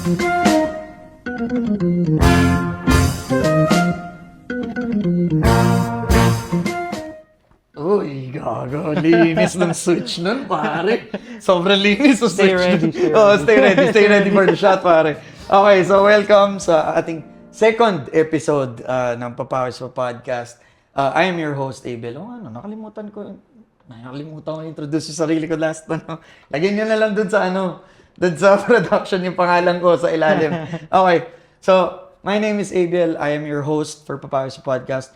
Uy, gago. Linis ng switch nun, pare. Sobrang linis ng switch ready, nun. stay Oh, ready. stay ready. Stay ready for the shot, pare. Okay, so welcome sa ating second episode ng Papawis Pa Podcast. I am your host, Abel. Oh, nakalimutan ko introduce yung sarili ko last. Lagyan nyo na lang dun sa production yung pangalan ko sa ilalim. Okay, so my name is Abel. I am your host for Papawis Pa Podcast.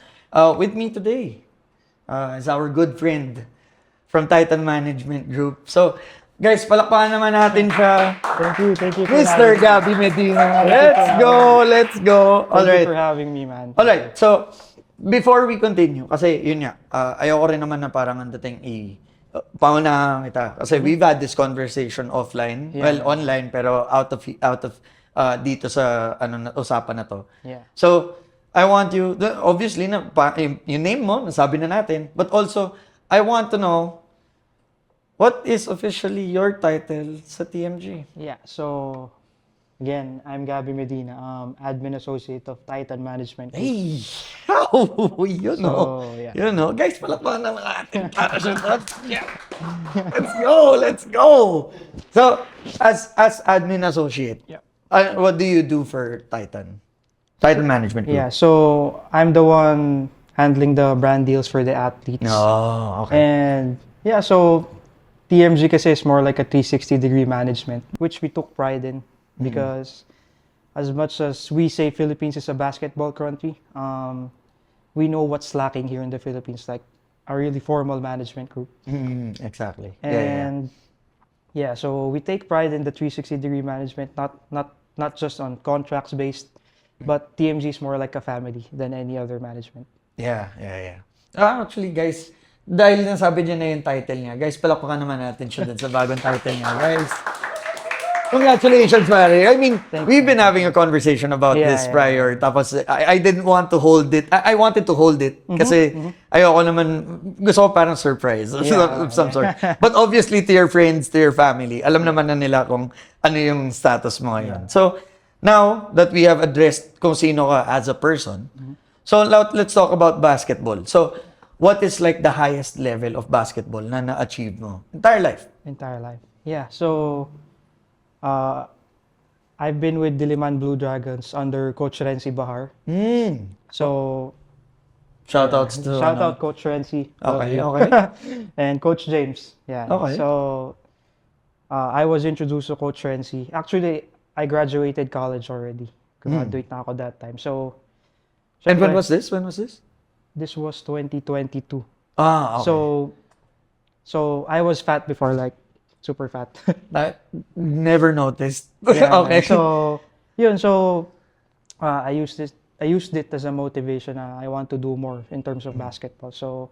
With me today is our good friend from Titan Management Group. So, guys, palakpakan naman natin siya. Thank you for Mr. having me. Gabby Medina. Let's go. All Thank right. you for having me, man. Alright, so before we continue, kasi yun nga, ayoko rin naman na parang ang dating paunahan kita. Kasi we've had this conversation offline, Yeah. well, online, pero out of dito sa usapan na to. Yeah. So, I want you, obviously, yung name mo, nasabi na natin, but also, I want to know, what is officially your title sa TMG? Yeah, so again, I'm Gabby Medina, admin associate of Titan Management Group. Hey! How? You know. So, yeah. You know. Guys, palakpakan naman natin. Para siya. Yeah. Let's go! So, as admin associate, Yeah. what do you do for Titan? Titan Management Group? Yeah, so I'm the one handling the brand deals for the athletes. Oh, okay. And yeah, so TMG kasi is more like a 360-degree management, which we took pride in because as much as we say Philippines is a basketball country, we know what's lacking here in the Philippines, like a really formal management group. Exactly. And yeah, so we take pride in the 360-degree management, not just on contracts based, but TMG is more like a family than any other management. Yeah. Actually, guys, dahil nasabi niya na yung title niya, guys, palakpakan naman natin siya dun sa bagong title niya, guys. Congratulations, pare. I mean, we've been having a conversation about this prior. Tapos, I didn't want to hold it. I wanted to hold it kasi ayoko naman, gusto ko parang surprise of some sort. But obviously, to your friends, to your family, alam naman na nila kung ano yung status mo ngayon. So, now that we have addressed kung sino ka as a person, so let's talk about basketball. So, what is like the highest level of basketball na na-achieve mo? Entire life? Entire life. Yeah, so I've been with Diliman Blue Dragons under Coach Renzi Bahar. So Shoutouts to shout out Coach Renzi. Okay. And Coach James. Yeah. Okay. So I was introduced to Coach Renzi. Actually, I graduated college already. Graduate na ako that time. So And when syempre, was this? this was 2022. Okay. So I was fat before, like super fat. I never noticed. Yeah, Okay. So, yun. So, I used it as a motivation. I want to do more in terms of basketball. So,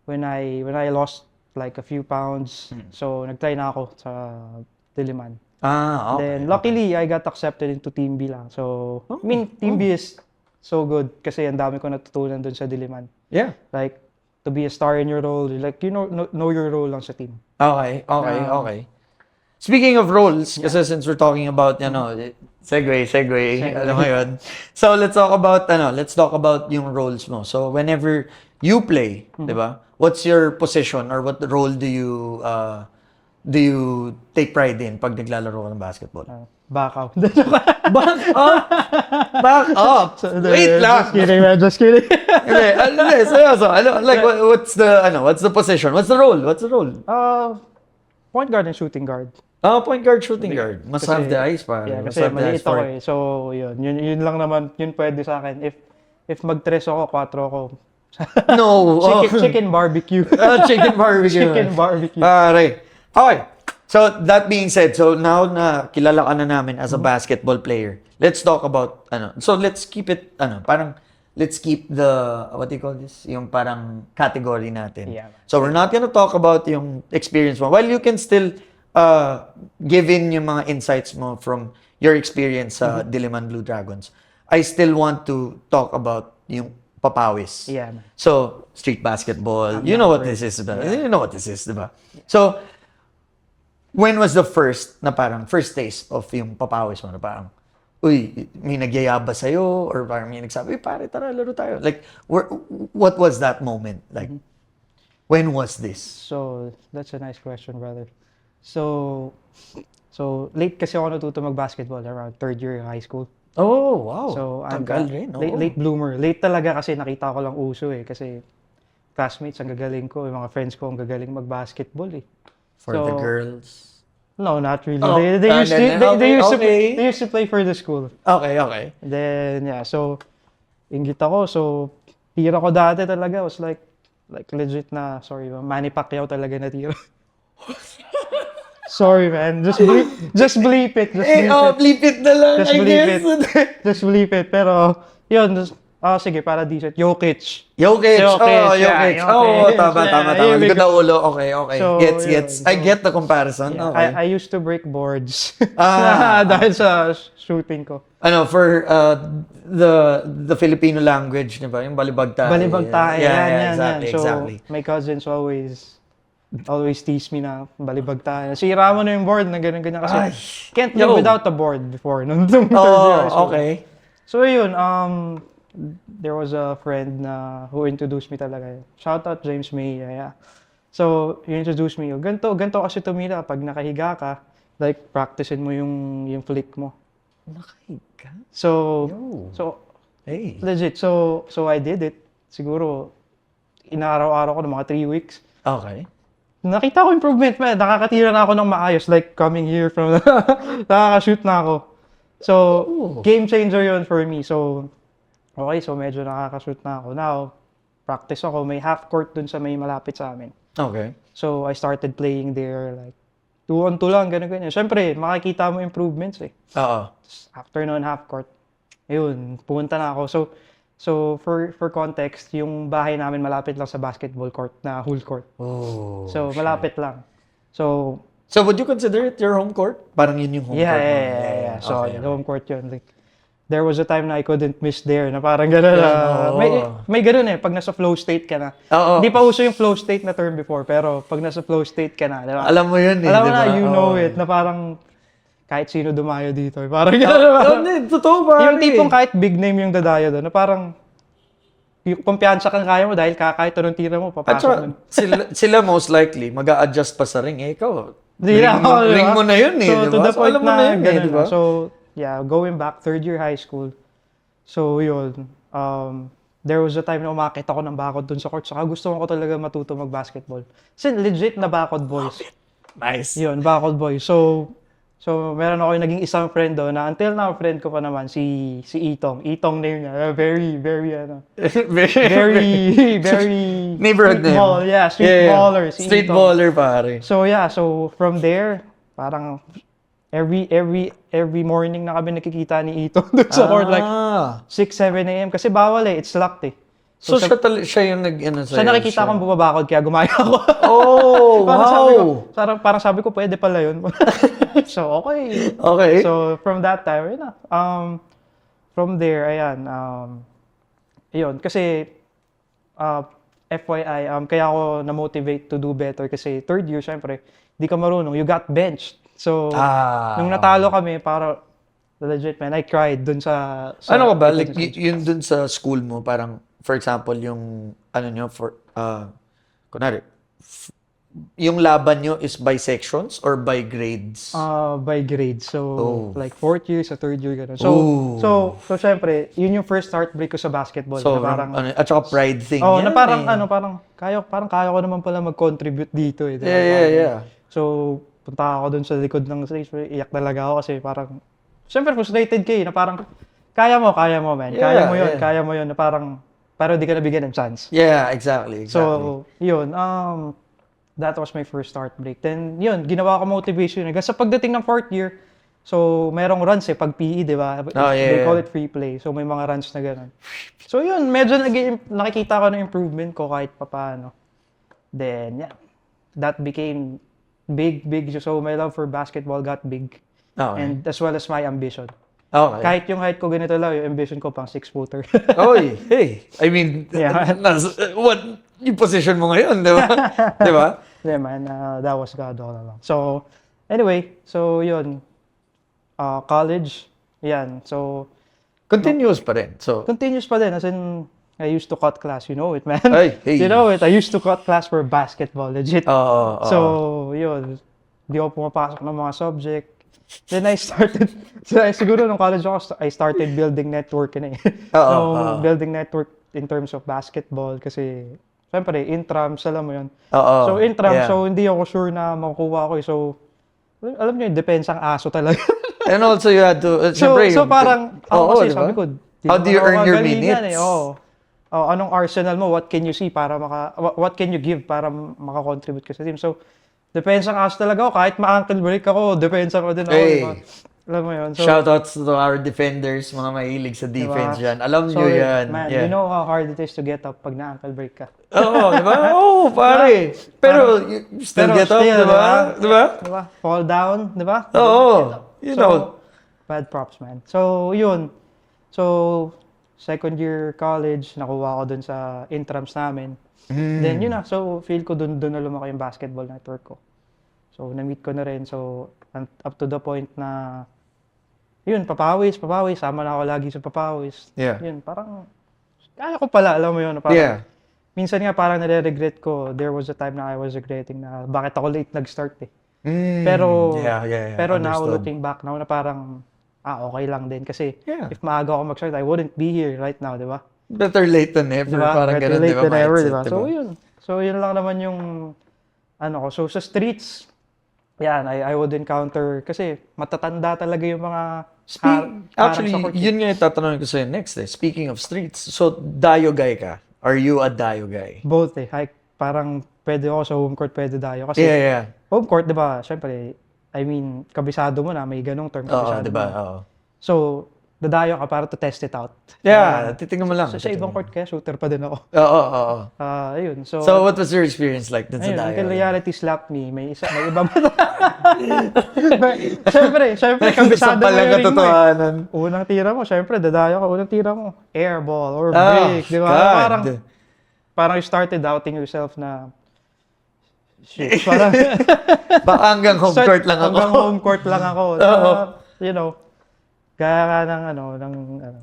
when I lost like a few pounds, so nag-try na ako sa Diliman. Okay. Then, luckily, I got accepted into Team B lang. So, I mean, Team B is so good kasi ang dami ko natutunan dun sa Diliman. Yeah. Like, to be a star in your role, like, you know your role lang sa team. Okay. Speaking of roles, kasi since we're talking about, segue, alam mo yun. So, let's talk about yung roles mo. So, whenever you play, di ba? What's your position or what role do you take pride in pag naglalaro ka ng basketball? Back out. Back up! Wait lang! Just kidding. Hindi, seryoso. Like, what's the position? What's the role? Point guard and shooting guard. Point guard, shooting guard. Must have the eyes, pa. Yeah, Must kasi have the eyes maliit ako for it. eh. So, yun lang naman, yun pwede sa akin. If mag-tres ako, 4 ako. No. Chicken barbecue. Chicken barbecue. Chicken barbecue. Pare. Okay. So, that being said, so now na kilala ka na namin as a basketball player, let's talk about, so let's keep it, let's keep the, what do you call this? Yung parang category natin. Yeah. So, we're not gonna talk about yung experience mo. While you can still give in yung mga insights mo from your experience sa Diliman Blue Dragons, I still want to talk about yung papawis. Yeah, man. So, street basketball, you know what this is, diba? You know what this is, diba? So, when was the first na parang first taste of yung papawis mo na parang, uy, may nagyayaba sa'yo or parang may nagsabi, pare, tara, laro tayo. Like, what was that moment? Like, when was this? So, that's a nice question, brother. So late kasi ako natuto mag-basketball around third year high school. Oh, wow. So, I'm Tagal rin, oo. late bloomer. Late talaga kasi nakita ko lang uso eh. Kasi classmates, ang gagaling ko. Yung mga friends ko, ang gagaling mag-basketball eh. For the girls. No, not really. Oh, They used to, okay. they used to play for the school. Okay, okay. And then, yeah, so, inggit ako. So, tira ko dati talaga was like legit na, sorry, Manny Pacquiao talaga na tira. Sorry, man. Just bleep it. Just bleep it. Bleep it na lang, Just I bleep guess. Just bleep it. Pero, yun. Sige, para decent. Jokic. Jokic. Oh, Jokic. yeah, Oh, Jokic. tama. Yeah, Likod na ulo. Okay. So, Gets. yun. I get the comparison. Yeah, Okay. I used to break boards. Ah. Dahil sa shooting ko. Ano, for the Filipino language, di ba? Yung balibag tayo. Balibag tayo. Yeah, Yan. So, exactly. my cousins always tease me na balibag tayo. Sira mo na yung board na ganyan-ganyan kasi Ay, can't live yo. without a board before. Nung third year. Oh, okay. So yun, there was a friend na who introduced me talaga. Shout out James May. Yeah. So, he introduced me. Ganto kasi tumira pag nakahiga ka, like practicein mo yung flick mo. Nakahiga? So, Yo. Hey. legit. So I did it. Siguro inaraw-araw ko ng mga 3 weeks. Okay. Nakita ko improvement, man. Nakakatira na ako ng maayos. Like, coming here from nakaka-shoot na ako. So, game changer yun for me. So, okay. So, medyo nakaka-shoot na ako. Now, practice ako. May half court dun sa may malapit sa amin. Okay. So, I started playing there. Like, 2-on-2 lang, ganyan. Siyempre, makikita mo improvements eh. Oo. After noon, half court. Ayun, pumunta na ako. So for context, yung bahay namin malapit lang sa basketball court na whole court. Oh. So malapit lang. So would you consider it your home court? Parang yun yung home court mo. yeah. So Okay. home court yun. Like, there was a time na I couldn't miss there na parang gano'n na. Oo. May gano'n eh, pag nasa flow state ka na. Oo. Hindi pa uso yung flow state na term before, pero pag nasa flow state ka na, di ba? Alam mo yun eh, Alam mo di na, ba? you know Oo. it, na parang kahit sino dumayo dito. Parang gano'n. Hindi, totoo ba? Yung tipong kahit big name yung dadayo doon, na parang yung kumpiyansa kang kaya mo dahil kahit anong tira mo, At papasok saka, doon. sila most likely, mag-a-adjust pa sa ring. Eh, ikaw, Di na ako, di ring ba? mo na yun eh, So, di to ba? the point alam mo na yun eh, ganun di ba? na. So, yeah, going back, third year high school. So, yun. There was a time na umakit ako ng bakod dun sa court. Saka gusto ko talaga matuto mag-basketball. Kasi legit na bakod boys. Nice. Yun, bakod boys. So, meron ako yung naging isang friend doon na until now, friend ko pa naman, si Itong. Itong name niya. Very, very Neighborhood street name. ball. Yeah, street baller. Si Street Itong. baller, pare. So yeah, so from there, parang every morning na kami nakikita ni Ito doon sa court, like 6-7 a.m. Kasi bawal eh, it's locked eh. So, siya yung nag-ano sa'yo. Sa nakikita kong bumabakod, kaya gumaya ako. Oh, parang sabi ko, pwede pala yun. So, okay. Okay. So, from that time, yun na. From there, ayan. Yun, kasi, FYI, kaya ako na-motivate to do better kasi third year, syempre, di ka marunong, you got benched. So, nung natalo kami, para legit, man, I cried dun sa ano ka ba? Like, yun dun sa school mo, parang, for example, yung, ano nyo, kunwari, yung laban nyo is by sections or by grades? By grade. So, like fourth year sa third year, gano'n. Ooh. So, syempre, yun yung first heartbreak ko sa basketball. So, na parang, at saka pride thing na yan parang, eh. parang kaya ko naman pala mag-contribute dito eh. Diba? Yeah. So, punta ako dun sa likod ng stage, iyak talaga ako kasi parang, syempre frustrated ka eh, na parang, kaya mo, man. Kaya mo yun, na parang, pero di ka nabigyan ng chance. Yeah, exactly. So, yun, that was my first heartbreak. Then, yun, ginawa ko motivation. Hanggang sa pagdating ng fourth year, so, merong runs eh, pag PE, di ba? They call it free play. So, may mga runs na gano'n. So, yun, medyo nakikita ko na improvement ko kahit papaano. Then, yeah, that became big. So, my love for basketball got big. Okay. And as well as my ambition. Okay. Kahit yung height ko ganito lang, yung ambition ko pang 6-footer. Oy, hey. I mean, Yeah. what yung position mo ngayon, di ba? Di ba? Yeah, man, that was God all along. So, Anyway, so yun. College. Yan. So, Continuous pa rin. So, continuous pa din. As in, I used to cut class. You know it, man. Ay, hey. You know it. I used to cut class for basketball. Legit. oo. So, yun. Di ako pumapasok ng mga subject. Then I started, siguro nung college ako, I started building network na eh. Building network in terms of basketball kasi, syempre, intrams, alam mo yun. So, intrams, so hindi ako sure na makukuha ko eh. So, alam nyo, depensang aso talaga. And also you had to, So, syempre, so parang, ako kasi diba? sabi ko, How do you earn your magalingan minutes? Anong arsenal mo? What can you see para what can you give para maka-contribute ka sa team? So, depensang aso talaga ako. Kahit ma-ankle break ako, depensang ko din ako. Hey. Diba? Alam mo yun. So, Shoutouts to our defenders, mga mahilig sa defense diba? yan. Alam nyo yan. Man, Yeah. you know how hard it is to get up pag na-ankle break ka. Oo, di ba? Oo, pare. Pero, you still get up, di ba? Di ba? Diba? Fall down, di ba? Oo. You know. Bad props, man. So, yun. So, second year college, nakuha ko dun sa intrams namin. Then, yun na. So, feel ko dun na lumaki yung basketball network ko. So, na-meet ko na rin. So, up to the point na, yun, papawis. Sama na ako lagi sa papawis. Yeah. Yun, parang, kaya ko pala, alam mo yun. Parang, Yeah. minsan nga parang nare-regret ko. There was a time na I was regretting na bakit ako late nag-start eh. Pero, Yeah. pero now Understood. looking back now na parang, okay lang din. Kasi Yeah. if maaga ako mag-start, I wouldn't be here right now, di ba? Better late than never. Diba? Parang Better ganun, late di ba? than ever, Mindset, di ba? di So, ba? yun. So, yun lang naman yung, ko. So, sa streets, yan, I would encounter, kasi matatanda talaga yung mga Actually, yun nga yung tatanungin ko sa'yo next eh. Speaking of streets, so Dayo guy ka? Are you a Dayo guy? Both eh. Parang pwede ako sa home court, pwede tayo. Kasi Yeah. home court, di ba, syempre, I mean, kabisado mo na, may ganong term, Oo, kabisado di ba? mo. Oo. So, dadayo ka para to test it out. Yeah, titignan mo lang. So, sa ibang court kaya, shooter pa din ako. Oo. Ayun. So, So, what was your experience like dun sa ayun, Dayo? until reality slapped me, may iba ba? Siyempre, kabisado mo yung ring mo eh. katotohanan. Unang tira mo, syempre, dadayo ka. Unang tira mo, air ball or Ah, break, di ba? God. Parang you started doubting yourself na, shit, parang, Baka hanggang home court lang ako. Hanggang home court lang ako. You know, kaya nga ng.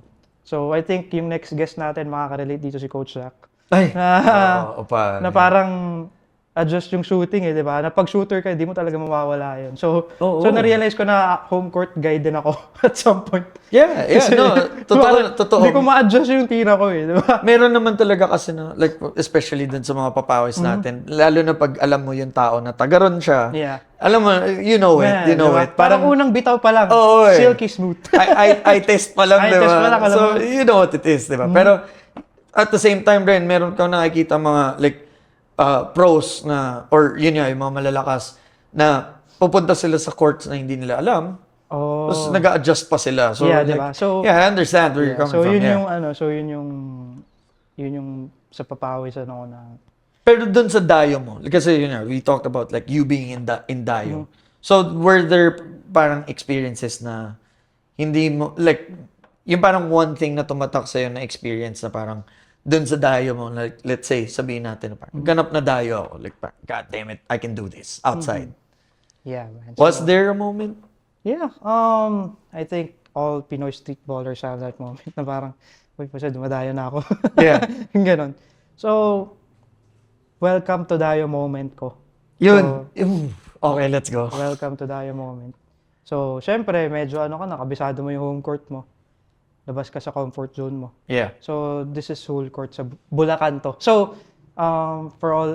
So, I think yung next guest natin makaka-relate dito si Coach Zach. Ay, Na, pa. na parang adjust yung shooting eh, di ba? Na pag shooter ka, di mo talaga mawawala yun. So, na-realize ko na home court guy din ako at some point. Yeah, no, totoo. Hindi ko ma-adjust yung tira ko eh, di ba? Meron naman talaga kasi na, like, especially dun sa mga papawis natin, lalo na pag alam mo yung tao na tagaron siya, Yeah. alam mo, you know it, you know diba? it. Parang unang bitaw pa lang, Oo, eh. silky smooth. I test pa lang, Eye di test pa ba? lang, alam So, mo. you know what it is, di ba? Pero, at the same time rin, meron kang nakikita mga, like, pros na, or yun nga, yung mga malalakas, na pupunta sila sa courts na hindi nila alam, Oh. tapos nag-a-adjust pa sila. So, Yeah, like, diba? So, yeah, I understand where you're coming so from. yun Yeah. yun yung sa papawis na. Pero dun sa Dayo mo, kasi yun nga, we talked about like you being in Dayo. So, were there parang experiences na hindi mo, like, yung parang one thing na tumatak sa'yo na experience na parang dun sa Dayo mo, like, let's say, sabihin natin, parang ganap na Dayo ako, like, God damn it, I can do this outside. Yeah, man. Was there a moment? Yeah, I think all Pinoy street ballers have that moment na parang, uy, pasad, dumadayo na ako. Yeah. Yung ganon. So, welcome to Dayo moment ko. Yun. Okay, let's go. Welcome to Dayo moment. So, syempre, medyo nakabisado mo yung home court mo. Labas ka sa comfort zone mo. Yeah. So, this is whole court sa Bulacan to. So, for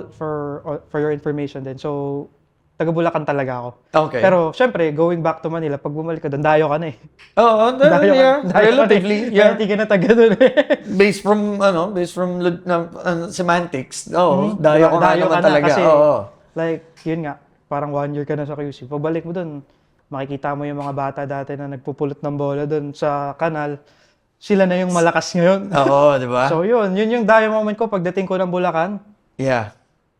your information din. So, taga Bulacan talaga ako. Okay. Pero, syempre, going back to Manila, pag bumalik ka doon, dayo ka na eh. Oo, yeah, relatively, yeah. Hindi ka na taga doon eh. Based from semantics, dayo ko nga Dayo naman ka na talaga. kasi, Oo. like, yun nga, parang 1 year ka na sa QC. Pabalik mo doon, makikita mo yung mga bata dati na nagpupulot ng bola doon sa kanal. Sila na yung malakas ngayon. Oo, di ba? So yun yung dayo moment ko pagdating ko ng Bulacan. Yeah.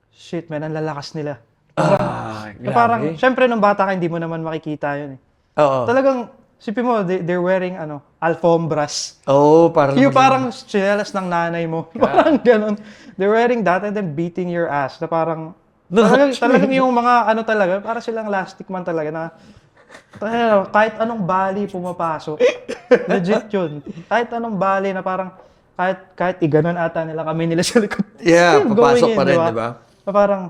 Shit, man, ang lalakas nila. Ah, Na parang, syempre nung bata ka, hindi mo naman makikita yun eh. Oo. Talagang, sipin mo, they're wearing, alfombras. Oo, parang... Yung parang chinelas ng nanay mo. Parang ganun. They're wearing that and then beating your ass. Na parang, Talagang yung mga ano talaga, para silang lastic man talaga na kahit anong bali pumapasok. Legit yun. Kahit anong bali na parang kahit iganon ata nila sa likod. Yeah, Still papasok going in, pa rin, di ba? Na parang,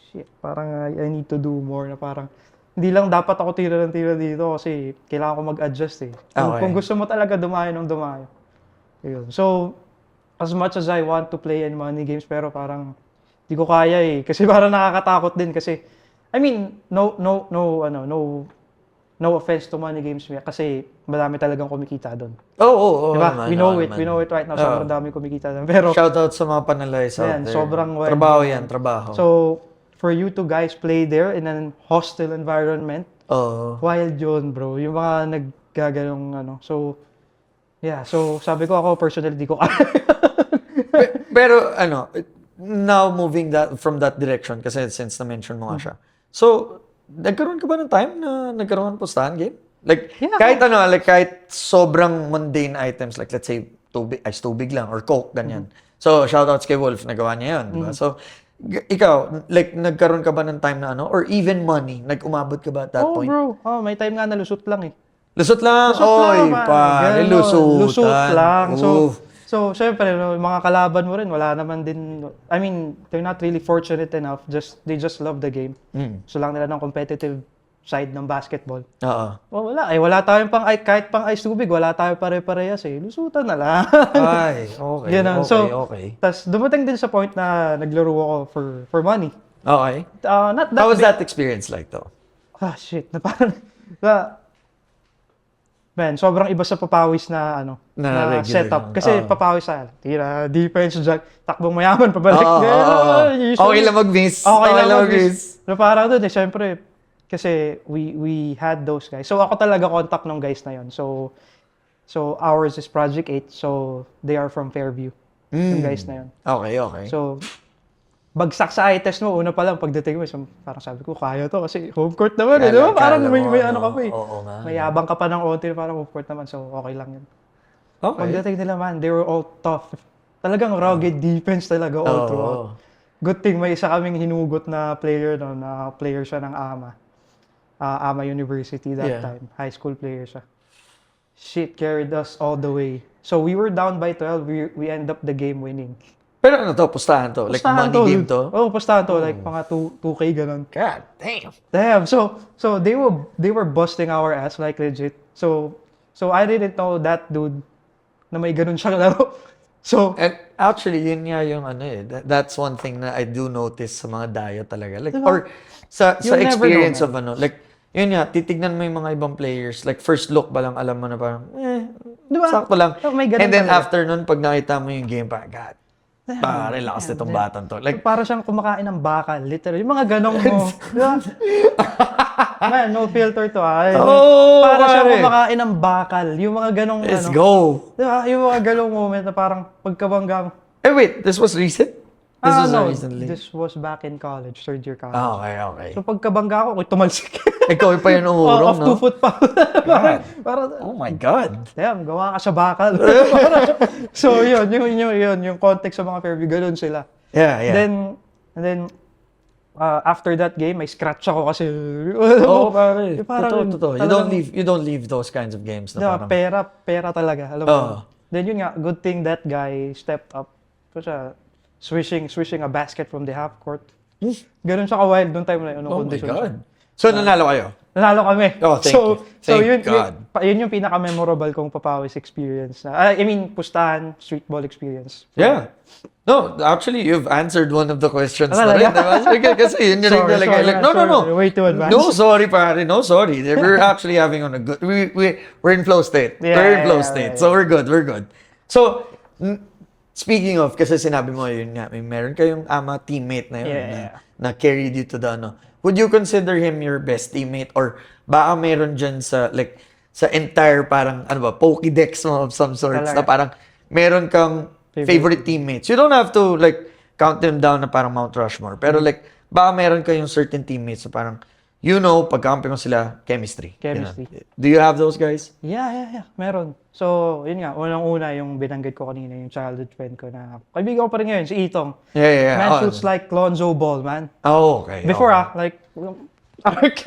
shit, parang I need to do more na parang, hindi lang dapat ako tira ng tira dito kasi kailangan ko mag-adjust eh. Kung gusto mo talaga dumayo ng dumayo. Yun. So, as much as I want to play in money games, pero parang, di ko kaya eh. Kasi parang nakakatakot din kasi, I mean, no offense to money games kasi madami talagang kumikita doon. Oo, Diba? naman, We know it right now. Sobrang dami kumikita doon. Pero, shoutout sa mga panalays out yan, there. sobrang wild. Trabaho yan, trabaho. So, for you to guys play there in an hostile environment, wild yun, bro. Yung mga naggaganong ano. So, yeah. So, sabi ko ako, personally, di ko kaya. Pero ano, now moving from that direction, kasi since na-mention mo nga siya. So, nagkaroon ka ba ng time na nagkaroon ng pustahan game? Like, Yeah. kahit sobrang mundane items, like let's say, tubig lang, or Coke, ganyan. So, shoutouts kay Wolf, nagawa niya yun, di ba? So, ikaw, like, nagkaroon ka ba ng time na ano? Or even money, nag-umabot ka ba at that point? Bro. May time nga na lusot lang eh. Lusot lang? Oy, pare, Lusot lang. Oof. So, syempre, yung mga kalaban mo rin, wala naman din, I mean, they're not really fortunate enough. They just love the game. So lang nila ng competitive side ng basketball. Oo. Wala. Wala tayong kahit pang ice tubig, wala tayo pare-parehas eh. Lusutan na lang. Ay, okay. Ganun. Okay. Tas dumating din sa point na naglaro ako for money. Okay. Not that How was big. that experience like though? Shit. Na parang, man, sobrang iba sa papawis na Na regular setup. lang. Kasi papawis sa tira, defense, takbong mayaman, pabalik. Okay lang mag-miss. Okay lang mag-miss. Na parang doon eh, syempre, kasi we had those guys. So ako talaga contact ng guys na yon. So ours is Project 8, so they are from Fairview. Yung guys na yon. Okay. So, bagsak sa eye test mo, una pa lang, pagdating mo, parang sabi ko, kaya to kasi home court naman, di ba? Parang may ano ka pa eh. Oo nga. May yabang ka pa ng onti, parang home court naman, so okay lang yun. Okay. Pagdating nila man, they were all tough. Talagang rugged defense talaga all throughout. Good thing, may isa kaming hinugot na player, na player siya ng AMA. AMA University that time. High school player siya. Shit, carried us all the way. So we were down by 12, we end up the game winning. Pero ano to, pustahan to? Like money game to? Pustahan to. Like mga 2K ganun. God damn. Damn. So they were busting our ass like legit. So I didn't know that dude na may ganun siyang laro. So And actually, yun nga yung ano eh. That's one thing na I do notice sa mga dayo talaga. Like, diba? or sa You'll never experience know, of ano. Like, yun nga, titignan mo yung mga ibang players. Like, first look pa lang, alam mo na parang, diba? sakto lang. May ganun And then talaga. after nun, pag nakita mo yung game, parang, God, pare, lakas nitong batang to. Like, para siyang kumakain ng bakal, literally. Yung mga ganong mo. Diba? Man, no filter to para siyang pare. kumakain ng bakal. Yung mga ganong Let's go. Diba? Yung mga ganong moment na parang pagkabanggang. Wait, this was recent? This was recently? This was back in college, third year college. Okay. So pagkabangga ko, tumalsik. Ikaw pa yun umurong, Off 2 foot pa. Parang, Oh my God. damn, gawa ka sa bakal. So yun, yung context sa mga Fairview, ganun sila. Yeah. And then, after that game, may scratch ako kasi. Pare. Parang, Totoo. You don't leave those kinds of games na parang, pera talaga. Alam mo. Then yun nga, good thing that guy stepped up. So siya, swishing a basket from the half court. Ganun siya ka-wild nung time na yun. oh my God. So, nanalo kayo? Nanalo kami. Oh, thank you. Thank God. Yun yung pinaka-memorable kong papawis experience. I mean, pustahan, street ball experience. Yeah. No, actually, you've answered one of the questions na Talaga? rin, diba? Kasi yun yung Sorry, talaga. sorry, Like, sorry. no. Way too advanced. No, sorry, pare. No, sorry. We're actually having on a good... We're in flow state. We're in flow state. So, we're good. So, speaking of, kasi sinabi mo yun nga, meron kayong ama teammate na yun na carried you to the ano. Would you consider him your best teammate or baka meron dyan sa like sa entire parang ano ba, Pokédex mo of some sorts na parang meron kang favorite teammates. You don't have to like count them down na parang Mount Rushmore. Pero like baka meron kayong certain teammates na parang pagkampi mo sila, chemistry. Chemistry. Do you have those guys? Yeah. Meron. So, yun nga, unang-una yung binanggit ko kanina, yung childhood friend ko na kaibigan ko pa rin ngayon, si Itong. Yeah. Man shoots like Lonzo Ball, man. Oh, okay. Before okay. arc.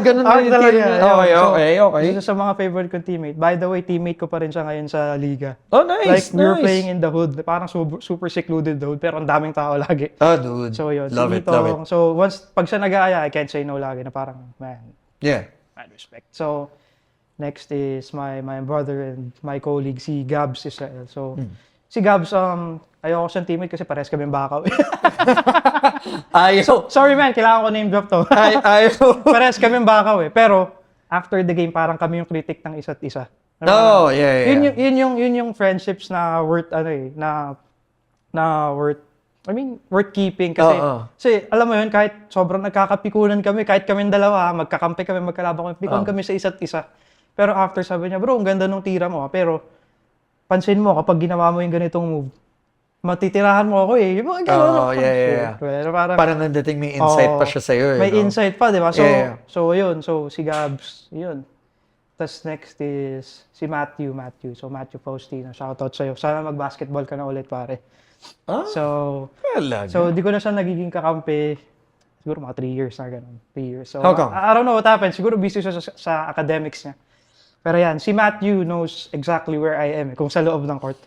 Ganun na Arc yung talaga. team. Okay. Isa sa mga favorite kong teammate. By the way, teammate ko pa rin siya ngayon sa liga. Oh, nice. Like, we were playing in the hood. Parang super secluded the hood, pero ang daming tao lagi. Oh, dude. So, yun. Love Si it. Itong, so, pag siya nag-aaya, I can't say no lagi na parang, man, Yeah. mad respect. So, next is my brother and my colleague, si Gabs Israel. So, si Gabs, ayoko siyang teammate kasi pares kami bakaw. Ayaw. Sorry man, kailangan ko name drop to. Ayaw. Pares kami bakaw eh. Pero, after the game, parang kami yung critic ng isa't isa. Oh, yeah. Yun yung friendships na worth, worth keeping. Kasi alam mo yun, kahit sobrang nagkakapikunan kami, kahit kami dalawa, magkakampi kami, magkalaban kami, pikon kami sa isa't isa. Pero after sabi niya, bro, ang ganda nung tira mo. Pero, pansin mo, kapag ginawa mo yung ganitong move, matitirahan mo ako eh. Yung mga gano'n. Yeah. Pero Parang nandating may insight pa siya sa'yo eh. May insight pa, di ba? So, Yeah. yun. So, si Gabs, yun. Tapos next is si Matthew. So, Matthew Faustino. Shoutout sa'yo. Sana mag-basketball ka na ulit, pare. So, di ko na siya nagiging kakampi. Siguro mga 3 years na gano'n. 3 years. So, How come? I don't know what happened. Siguro busy siya sa academics niya. Pero yan, si Matthew knows exactly where I am. Kung sa loob ng court.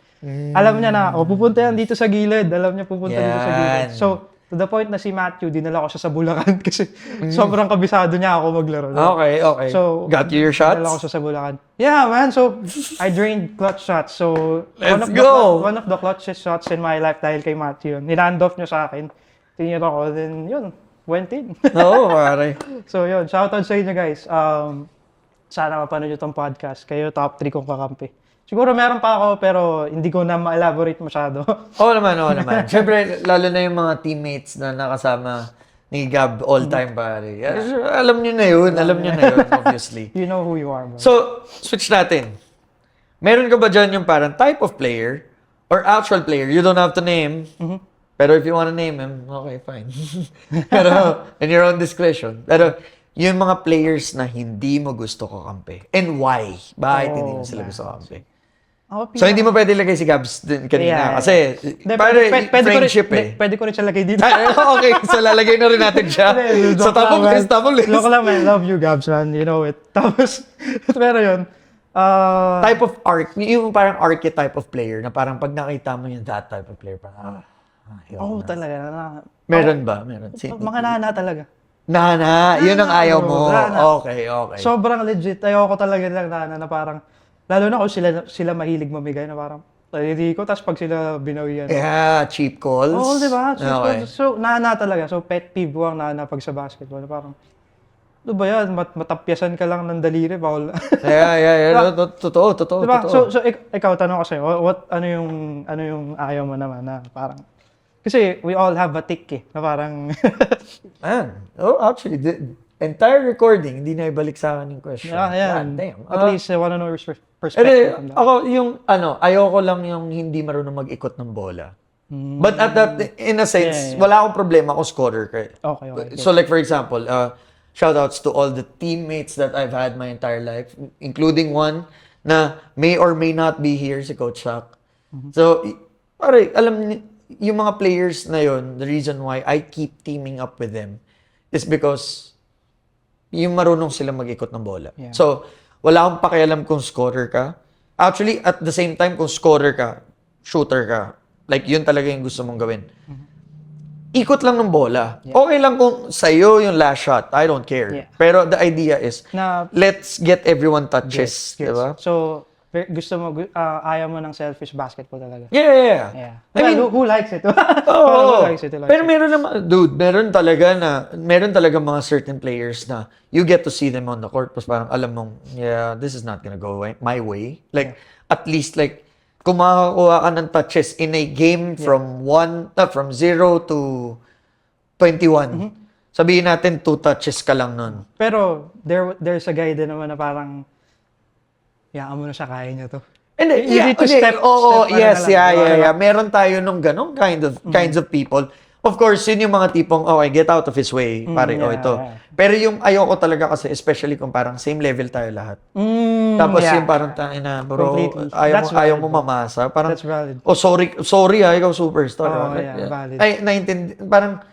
Alam niya na, pupunta yan dito sa gilid. Alam niya pupunta dito sa gilid. So, to the point na si Matthew, dinala ko siya sa Bulacan kasi sobrang kabisado niya ako maglaro. Okay. So, got you your shots? dinala ko siya sa Bulacan. Yeah, man. So, I drained clutch shots. So, Let's go! One of the clutchest shots in my life dahil kay Matthew. Niland-off niya sa akin. Tinira ko, then yun, went in. Oo, pare. So, yun. Shoutout sa inyo, guys. Sana mapanood nyo tong podcast. Kayo, top 3 kong kakampi. Siguro meron pa ako, pero hindi ko na ma-elaborate masyado. Oo naman. Siyempre, lalo na yung mga teammates na nakasama ni Gab all-time, pare. Alam niyo na yun, obviously. You know who you are, bro. So, switch natin. Meron ka ba dyan yung parang type of player or actual player? You don't have to name. Pero if you wanna name him, okay, fine. Pero, in your own discretion. Pero, yung mga players na hindi mo gusto kakampi. And why? Bakit hindi mo sila gusto kakampi? So, hindi mo pwede ilagay si Gabs din kanina. Kasi, friendship eh. Pwede ko rin siya lagay dito. Okay, so lalagay na rin natin siya. So, tapos list. Look lang, man. Love you, Gabs, man. You know it. Tapos, pero yun. Type of yung parang archetype of player na parang pag nakita mo yung that type of player, parang, talaga. Meron ba? Meron. Mga nana talaga. Nana, yun ang ayaw mo. Nana. Okay. Sobrang legit. Ayoko talaga lang na parang, lalo na kung sila mahilig mamigay na parang, hindi ko, tapos pag sila binawian. Yeah, cheap calls. Oo, di ba? Cheap Okay. calls. So, nana talaga. So, pet peeve ko ang nana pag sa basketball. Parang, ano ba yan? Matapyasan ka lang ng daliri. Bawal. Yeah. Totoo. Diba? So, ikaw, tanong ko sa'yo, ano yung ayaw mo naman na parang, kasi we all have a tick eh, na parang, Actually, the entire recording, hindi na ibalik sa akin yung question. yeah. God damn. At least, I wanna know your perspective. on that. Ako, ayoko lang yung hindi marunong mag-ikot ng bola. But in a sense, wala akong problema kung scorer ka. Okay. So like for example, shoutouts to all the teammates that I've had my entire life, including one na may or may not be here, si Coach Shaq. So, yung mga players na yon, the reason why I keep teaming up with them is because yung marunong sila mag-ikot ng bola. Yeah. So, wala akong pakialam kung scorer ka. Actually, at the same time, kung scorer ka, shooter ka, like yun talaga yung gusto mong gawin. Ikot lang ng bola. Yeah. Okay lang kung sa'yo yung last shot. I don't care. Yeah. Pero the idea is, Na, let's get everyone touches. yes. Diba? So, gusto mo, ayaw mo ng selfish basketball talaga. Yeah. I mean, who likes it? Oo. Who likes it? Pero meron naman, dude, meron talaga mga certain players na you get to see them on the court, tapos parang alam mong, yeah, this is not gonna go my way. Like, at least, like, kung makakuha ka ng touches in a game from 0 to 21, sabihin natin 2 touches ka lang nun. Pero, there's a guy din naman na parang, yaan mo na siya, kaya niya to. And You need to step yeah. Meron tayo Meron tayo nung kinds of people. of course, yun yung mga tipong, okay, get out of his way, pare, ito. yeah. Pero yung ayoko talaga kasi, especially kung parang same level tayo lahat. Tapos yung parang, tangina, bro, Completely. ayaw mo mamasa. Parang, That's valid. oh, sorry ikaw superstar. Valid. Ay, naintindi, parang,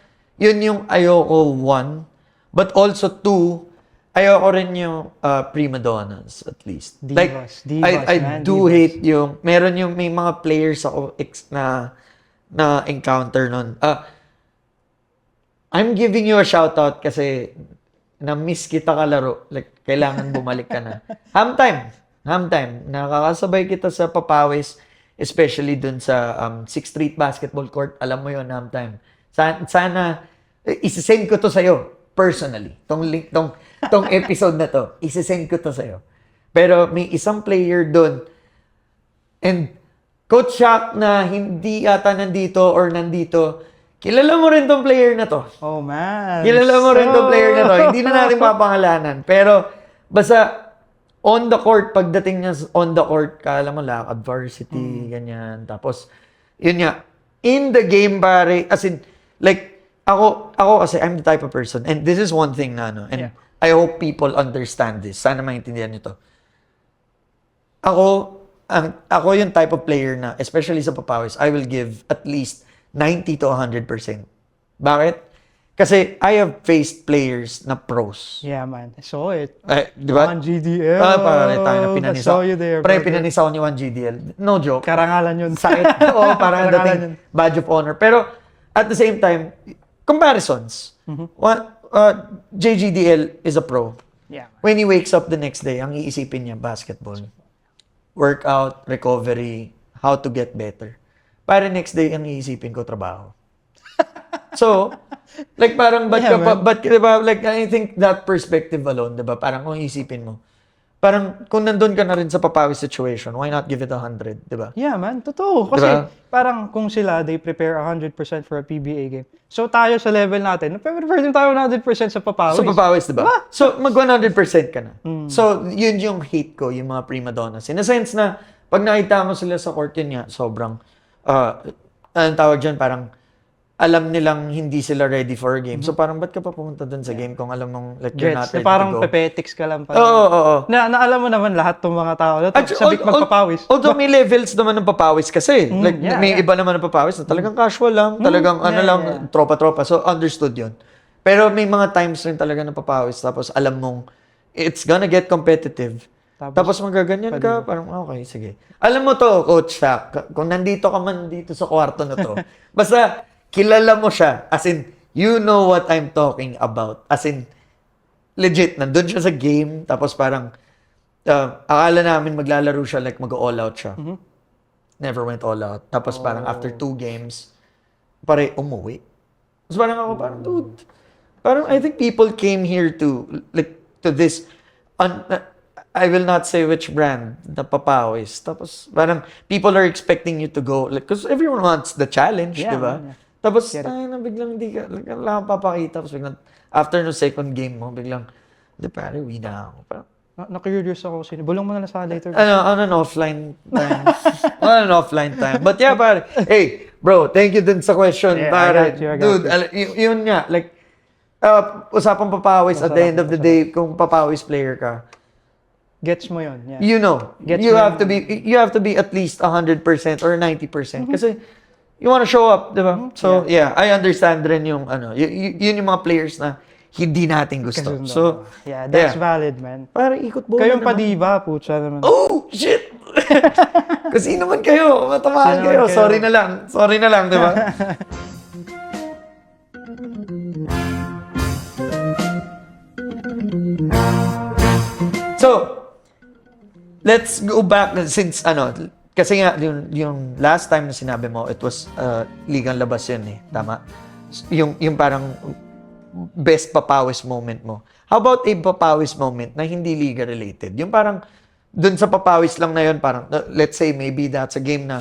yun yung ayoko, one. But also, two, ayoko rin yung prima donnas, at least. Divas, I man, do divas. hate yung, may mga players ako na encounter nun. I'm giving you a shout out kasi na-miss kita kalaro. Like, kailangan bumalik ka na. Ham time. Nakakasabay kita sa Papawis, especially dun sa 6th Street Basketball Court. Alam mo yun, ham time. Sana isisend ko to sa'yo, personally. Tong episode na to, isisend ko to sa'yo. Pero may isang player dun, and Coach Shaq na hindi ata nandito or nandito, kilala mo rin tong player na to. Oh, man. Kilala mo rin tong player na to. Hindi na natin papangalanan. Pero, basta, on the court, pagdating niya on the court, kala mo lakad, varsity, ganyan. Tapos, yun nga, in the game, pare, as in, like, ako kasi, I'm the type of person, and this is one thing na, and Yeah. I hope people understand this. Sana maintindihan nyo to. Ako yung type of player na, especially sa Papawis, I will give at least 90 to 100%. Bakit? Kasi I have faced players na pros. Yeah, man. I saw it. Di ba? 1GDL. Pare, tayo na I pinanisa. saw you there, Pre, brother. pinanisa ko ni 1GDL. No joke. Karangalan yun. Sakit. Oo, parang Karangalan dating yun. badge of honor. Pero, at the same time, comparisons. JGDL is a pro. Yeah. When he wakes up the next day, ang iisipin niya, basketball. Workout, recovery, how to get better. Para next day, ang iisipin ko, trabaho. So, like parang, diba, like, I think that perspective alone, diba, parang kung isipin mo, parang kung nandun ka na rin sa Papawis situation, why not give it 100, diba? Yeah, man. Totoo. Kasi Diba? parang kung sila, they prepare 100% for a PBA game. So tayo sa level natin, prepare din tayo 100% sa Papawis. Sa Papawis, diba? So, mag 100% ka na. So, yun yung hate ko, yung mga prima donnas. In a sense na, pag nakita mo sila sa court, yun nga, sobrang, anong tawag dyan, parang, alam nilang hindi sila ready for a game. So, parang, ba't ka pa pumunta dun sa game kung alam mong, like, you're not Gets. ready Parang to go? pepetics ka lang pala. Oo. Na alam mo naman lahat ng mga tao na to, sabik magpapawis. Although may levels naman ng papawis kasi. Like, may iba naman ng papawis na talagang casual lang, talagang tropa-tropa. So, understood yun. Pero may mga times rin talaga ng papawis, tapos alam mong it's gonna get competitive. Tapos magaganyan ka, parang okay, sige. Alam mo to, Coach Shaq, kung nandito ka man dito sa kwarto na to, basta kilala mo siya, as in, you know what I'm talking about. As in, legit, nandun siya sa game, tapos parang, akala namin maglalaro siya, like mag-all out siya. Never went all out. Tapos parang after 2 games, pare, umuwi. Tapos parang dude, parang I think people came here to, like, to this, I will not say which brand, na papawis. Tapos parang people are expecting you to go, like, because everyone wants the challenge, Yeah, di ba? yeah. Tapos, biglang hindi ka, like, wala kang papakita. Tapos biglang, after no second game mo, biglang, di pare, uwi na ako. Parang, Na-curious ako sino. Bulong mo na lang sa later. on an offline time. On an offline time. But yeah, pare, hey, bro, thank you din sa question, Yeah, pare. I got you. Dude, yun nga, like, usapang papawis, at the end of the day, kung papawis player ka, Gets mo yun. Yeah. you know, Gets you mo have to be at least 100% or 90%. Kasi, you wanna show up, di ba? So, yeah, I understand rin yung, yun yung mga players na hindi natin gusto. Kasundo. So, yeah, that's valid, man. para ikot bola Kayong naman. padiba, putya naman. Oh, shit! Kasi naman kayo, matamaan Sino kayo. naman kayo? Sorry na lang, di ba? So, let's go back since kasi nga yung last time na sinabi mo, it was ligang labas yun eh, tama? Yung parang best papawis moment mo. How about a papawis moment na hindi liga related? Yung parang dun sa papawis lang na yun, parang let's say maybe that's a game na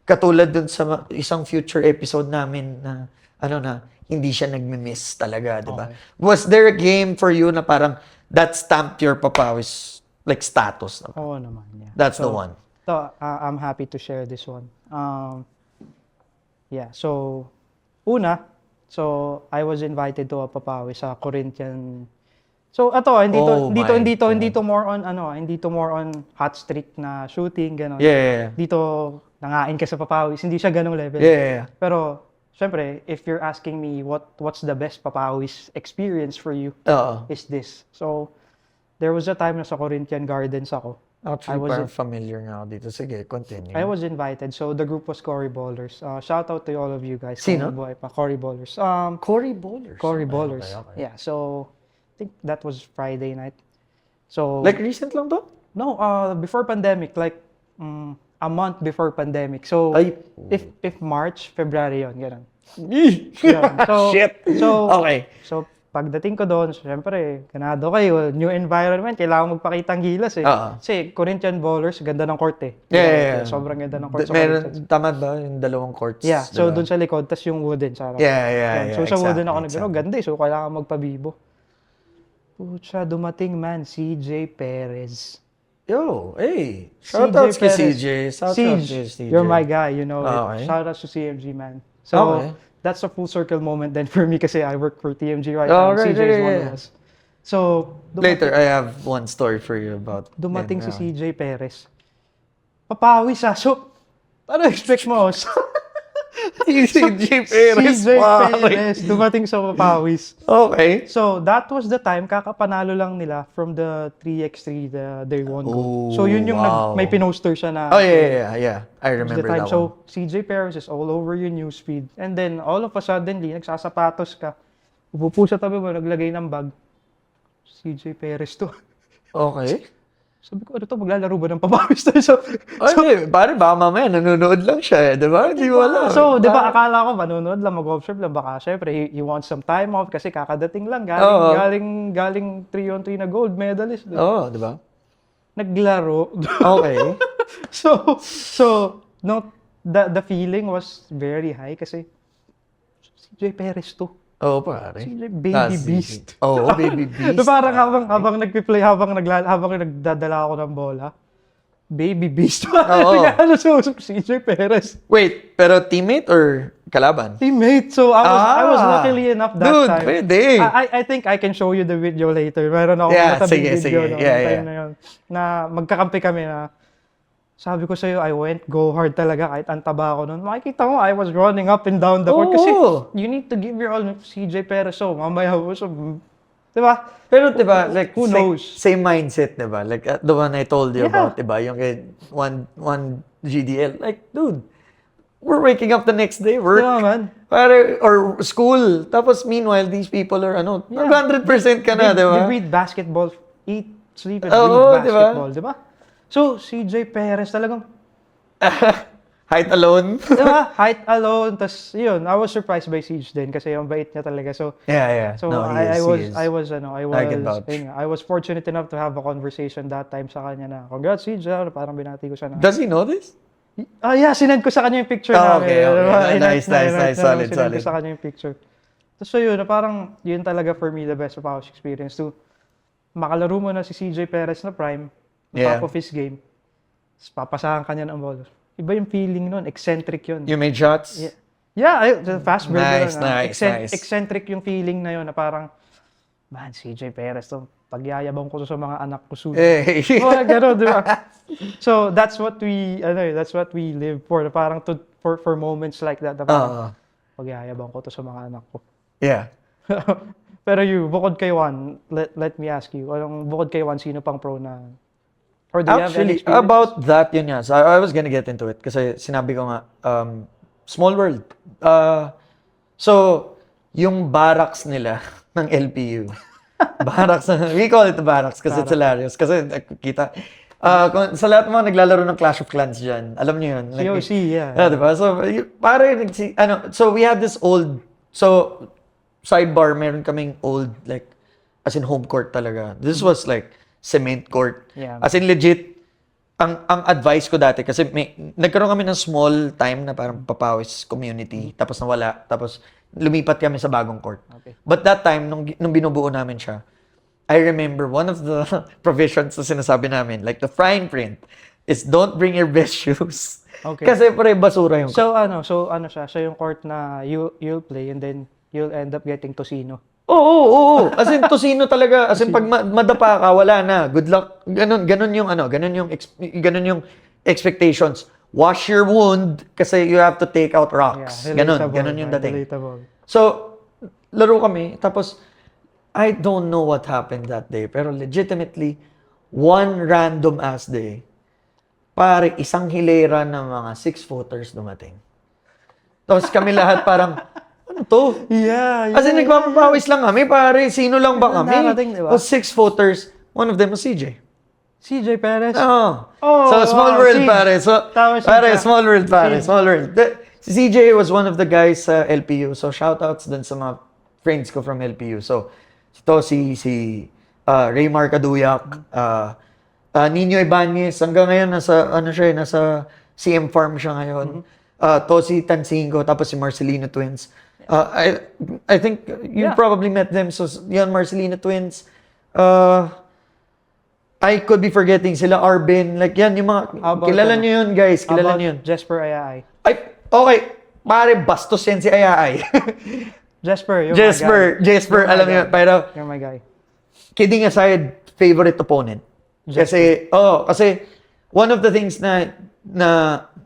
katulad dun sa isang future episode namin na na hindi siya nagmi-miss talaga, di ba? Okay. Was there a game for you na parang that stamped your papawis like status? Oo naman, yeah. That's the one. So, I'm happy to share this one. Yeah, so, una, So, I was invited to a Papawi sa Corinthian. So, ato, hindi Oh my hindi to more on hindi to more on hot streak na shooting ganon. Yeah. Dito nangain ka sa Papawis, hindi siya ganong level. Yeah. Pero syempre, if you're asking me what's the best Papawis experience for you, Oo. is this. So, there was a time na sa Corinthian Gardens ako. Actually, I was parang familiar nga ako dito. Sige, continue. I was invited. So, the group was Cory Ballers. Shout out to all of you guys. Sino? Kung buhay pa, Cory Ballers. Cory Bowlers. Cory Okay, Ballers. okay. Yeah, so I think that was Friday night. So Like recent lang to? no, before pandemic, like a month before pandemic. So Ay. if March, February yon, ganun. Yun. So, Shit. So Okay. So pagdating ko doon, syempre, ganado kayo, new environment, kailangan magpakita ang gilas eh. Oo. Kasi Corinthian Ballers, ganda ng court eh. Yeah. Sobrang ganda ng court sa Corinthians. Meron, tama ba yung dalawang courts? Yeah, so diba? doon sa likod, tas yung wooden sa harap. Yeah. So sa wooden ako exactly. ganda eh. So kailangan magpabibo. Pucha, dumating man, CJ Perez. Yo, hey. Shoutouts kay CJ. Shoutouts kay CJ. You're my guy, you know. Okay. Shoutouts to CMG, man. So, Okay. that's a full circle moment then for me kasi I work for TMG right Oh, now. right, CJ is one right. of us. So, Later, I have one story for you about dumating them. si CJ Perez. Papawis So, ano expect mo? CJ Perez. CJ Perez, dumating sa Papawis. Okay. So, that was the time, kakapanalo lang nila from the 3x3, they won gold. So, yun yung wow. may pinoster siya na. Oh, yeah. I was the remember time. that one. So, CJ Perez is all over your newsfeed. And then, all of a suddenly, nagsasapatos ka. Upo sa tabi mo, naglagay ng bag. CJ Perez to. Okay. Sabi ko, ano to, maglalaro ba ng Papawis to? So, Ay, pare, baka mamaya nanonood lang siya eh. Di ba? Hindi wala. So, di ba, akala ko, manonood lang, mag-observe lang. Baka, syempre, he wants some time off kasi kakadating lang. Galing 3-on-3 na gold medalist. Oo, di ba? Naglaro. Okay. So, no, the feeling was very high kasi CJ Perez to. Oo, pare. CJ Baby Beast. Oo, Baby Beast. So, parang habang nagpi-play, habang nagdadala ako ng bola, Baby Beast. Oo. Ano so CJ Perez. Wait, pero teammate or kalaban? Teammate. So, I was luckily enough that Dude, time. pwede. I think I can show you the video later. Meron ako Sige. video no, Yeah. time na yun. Na magkakampi kami na sabi ko sa'yo, I went go hard talaga kahit antaba ako noon. Makikita mo, I was running up and down the court kasi you need to give your all CJ Perez. So, mamaya so, di ba? Pero 'di ba, like Who knows? Same mindset, 'di ba? Like the one I told you Yeah. about, 'di ba? Yung kay one GDL. Like, dude, we're waking up the next day, work. Di ba, man? Para, or school. Tapos meanwhile, these people are 100% ka na, 'di ba? They breed basketball, eat, sleep, and Oo, breed di ba? basketball, di ba? So, CJ Perez talagang, Height alone. di ba? Height alone, tas yun, I was surprised by Siege din kasi yung bait niya talaga. So, Yeah. So No, he I is. can vouch. I was fortunate enough to have a conversation that time sa kanya na congrats Siege, parang binati ko siya na. Does he know this? Yeah, sinend ko sa kanya yung picture Oh, namin. okay. Diba? Nice. Solid. Sinend ko sa kanya yung picture. So yun, na parang yun talaga for me the best of our experience to makalaro mo na si CJ Perez na prime, Yeah. top of his game. Tapos papasahan kanya ng ball. Iba yung feeling nun, eccentric yun. You made shots? Yeah, the fast break. Nice, yun, nice. Eccentric yung feeling na yun na parang, man, CJ Perez to, pagyayabang ko to sa mga anak ko soon. Hey. Mga gano'n, di ba? So, that's what we live for. Na parang for moments like that. Na parang, pagyayabang ko to sa mga anak ko. Yeah. Pero bukod kay Juan, let me ask you, bukod kay Juan, sino pang pro na, or do you have any Actually, experience? about that, yun nga. So I was gonna get into it kasi sinabi ko nga, small world. So, yung barracks nila ng LPU. Barracks, we call it the barracks kasi it's hilarious. Kasi kita, sa lahat ng mga naglalaro ng Clash of Clans dyan, alam niyo yun. COC, yeah. Diba? So, so we have this old, so, sidebar, meron kaming old, like, as in home court talaga. This was like, cement court. Yeah. As in legit, ang advice ko dati, kasi nagkaroon kami ng small time na parang papawis community, tapos nawala, tapos lumipat kami sa bagong court. Okay. But that time, nung binubuo namin siya, I remember one of the provisions na sinasabi namin, like the fine print, is don't bring your best shoes. Okay. Kasi pare basura yung So, siya yung court na you'll play and then you'll end up getting Tocino. Oo. As in, tosino talaga. As in, pag madapa ka, wala na. Good luck. Ganun yung expectations. Wash your wound kasi you have to take out rocks. Ganun yung dating. Relatable. So, laro kami. Tapos, I don't know what happened that day. Pero legitimately, one random ass day, pare, isang hilera ng mga 6-footers dumating. Tapos kami lahat parang, ano to? Yeah. As in, nagpapawis lang kami, pare. Sino lang ba kami? Narating, di ba? Tapos 6-footers, one of them was CJ. CJ Perez. Oh. Oh, So, small wow, world, Sid. pare. So, Tama siya pare, ka. small world, pare. Sid. Small world. Si CJ was one of the guys sa LPU. So, shoutouts dun sa mga friends ko from LPU. So, ito si Raymar Caduyak, Nino Ibanez, hanggang ngayon nasa CM Farm siya ngayon. Tosi Tansingo, tapos si Marcelino Twins. I think you Yeah. probably met them. So, yan, Marcelino Twins. I could be forgetting sila, Arvin. Like, yan, yung mga, How about, kilala ano? nyo yun, guys. How Kilala about nyo yun. Jesper Ayaay? Ay, okay. Pare, bastos yan si Ayaay. Jesper, you're my guy. Jasper, You're my alam guy. mo, pero You're my guy. kidding aside, favorite opponent. Kasi one of the things na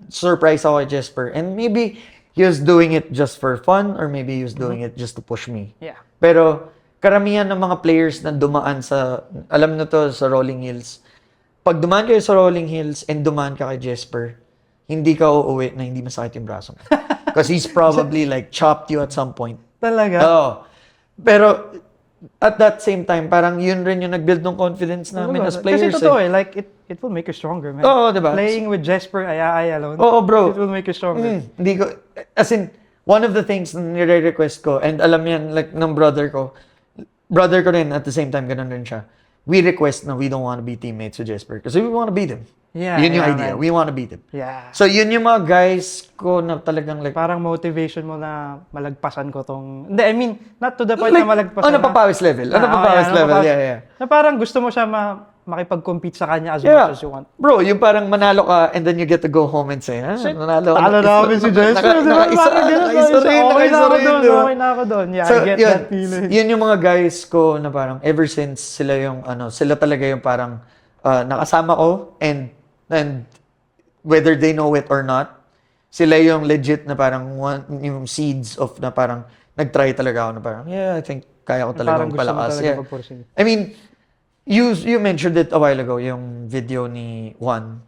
surprise ako kay Jasper, and maybe he was doing it just for fun, or maybe he was doing it just to push me. Yeah. Pero karamihan ng mga players na dumaan sa, alam na to, sa Rolling Hills, pag dumaan kayo sa Rolling Hills and dumaan ka kay Jasper, hindi ka uuwi na hindi masakit yung braso mo. Because he's probably like chopped you at some point. Talaga? Oo. Pero at that same time, parang yun rin yung nag-build ng confidence namin as players. Kasi totoo like it will make you stronger, man. Oo, diba? Playing with Jesper Ayaay alone. Oo, bro. It will make you stronger. Hindi ko, as in, one of the things na nire-request ko, and alam yan, like, ng brother ko rin, at the same time, ganun rin siya. We request na we don't want to be teammates with Jesper because we want to beat him. Yeah, Yun yung yeah, idea. man. We want to beat him. Yeah. So, yun yung mga guys ko na talagang like, Parang motivation mo na malagpasan ko tong... Hindi, I mean, not to the point like, na malagpasan ano papawis level? Ano papawis level? Yeah. Na parang gusto mo siya makipag-compete sa kanya as Yeah. much as you want. Bro, yung parang manalo ka and then you get to go home and say, nanalo ka. Talo na kami si Jesper. Nakaisa rin. Okay na ako doon. Yeah, So, I get yun, that feeling. yun yung mga guys ko na parang ever since sila yung sila talaga yung parang nakasama ko and whether they know it or not, sila yung legit na parang yung seeds of na parang nag-try talaga ako na parang, yeah, I think kaya ko talaga Parang gusto mo magpalakas. talaga Yeah. magpursige. I mean, you mentioned it a while ago, yung video ni Juan.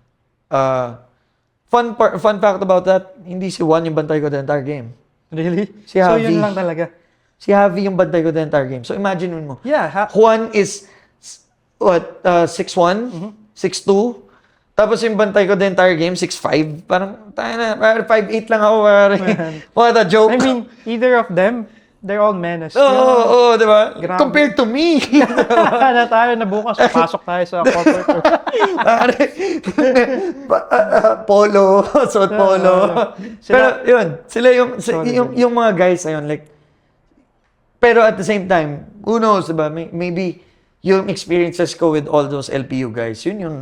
Fun fact about that, hindi si Juan yung bantay ko the entire game. Really? Si So Javi. yun lang talaga. Si Javi yung bantay ko the entire game. So imagine mo. Yeah. Juan is, 6'1", 6'2", tapos yung bantay ko the entire game, 6'5". Parang, tayo na, 5'8" lang ako. What a joke. I mean, either of them, they're all menace. Oo, di ba? Grabe. Compared to me. na tayo na bukas, pasok tayo sa corporate. Polo, suot polo. Pero yun, sila Sorry, yung mga guys na yun, like, pero at the same time, who knows, diba? Maybe yung experiences ko with all those LPU guys, yun yung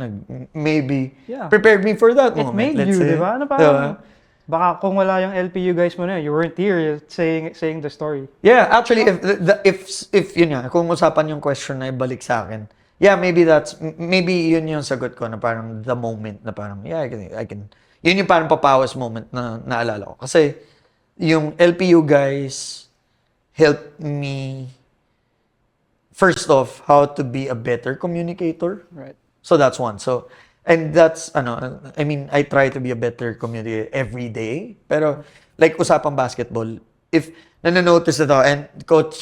maybe Yeah. prepared me for that It moment, made let's you, say. di ba? Ano Diba? parang, baka kung wala yung LPU guys mo na, you weren't here saying the story. Yeah, actually, if yun nga, kung usapan yung question na ibalik sa akin, yeah, maybe yun yung sagot ko na parang the moment na parang, yeah, I can, yun yung parang papawas moment na naalala ko. Kasi, yung LPU guys helped me, first off, how to be a better communicator. Right. So that's one. So, and that's, I mean, I try to be a better communicator every day. Pero, like, usapang basketball, if nanonotice ito, and Coach